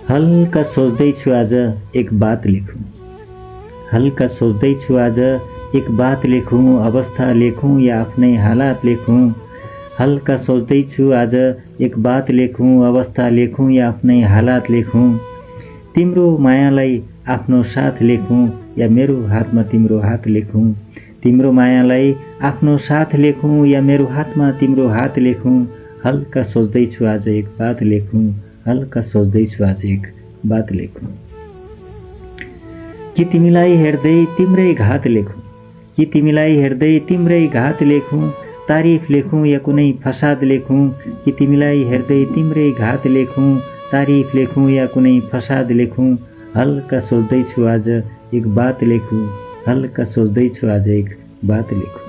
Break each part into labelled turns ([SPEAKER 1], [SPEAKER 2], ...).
[SPEAKER 1] हल्का सोच्दैछु आज एक बात लेखौँ। हल्का सोच्दैछु आज एक बात लेखौँ, अवस्था लेखौँ या आफ्नै हालात लेखौँ। हल्का सोच्दैछु आज एक बात लेखौँ, अवस्था लेखौँ या आफ्नै हालात लेखौँ। तिम्रो मायालाई आफ्नो साथ लेखौँ या मेरो हातमा तिम्रो हात लेखौँ। तिम्रो मायालाई आफ्नो साथ लेखौँ या मेरो हातमा तिम्रो हात लेखौँ। हल्का सोच्दैछु आज एक बात लेखौँ, हल्का सोच्दैछु आज एक बात लेखौँ। कि तिमीलाई हेर्दै तिम्रै घात लेखौँ, कि तिमीलाई हेर्दै तिम्रै घात लेखौँ। तारिफ लेखौँ या कुनै फसाद लेखौँ। कि तिमीलाई हेर्दै तिम्रै घात लेखौँ, तारिफ लेखौँ या कुनै फसाद लेखौँ। हल्का सोच्दैछु आज एक बात लेखौँ, हल्का सोच्दैछु आज एक बात लेखौँ।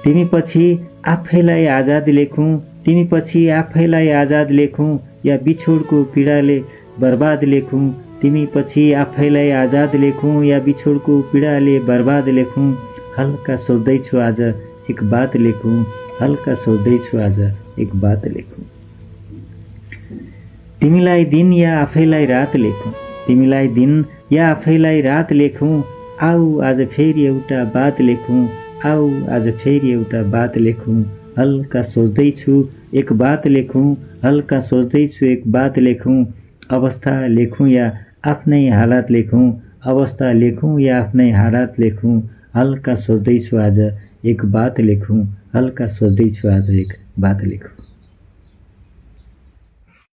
[SPEAKER 1] तिमी पछि आफैलाई आजाद लेखौँ, तिमी पछि आफैलाई आजाद लेखौँ या बिछोडको पीडाले बर्बाद लेखौँ। तिमी पछि आफैलाई आजाद लेखौँ या बिछोडको पीडाले बर्बाद लेखौँ। हल्का सोच्दैछु आज एक बात लेखौँ, हल्का सोच्दैछु आज एक बात लेखौँ। तिमीलाई दिन या आफैलाई रात लेखौँ, तिमीलाई दिन या आफैलाई रात लेखौँ। आऊ आज फेरि एउटा बात लेखौँ, आऊ आज फेरि एउटा बात लेखौँ। हल्का सोच्दैछु एक बात लेखौँ, हल्का सोच्दैछु एक बात लेखौँ। अवस्था लेखौँ या आफ्नै हालात लेखौँ, अवस्था लेखौँ या आफ्नै हालात लेखौँ। हल्का सोच्दैछु आज एक बात लेखौँ, हल्का सोच्दैछु आज एक बात लेखौँ।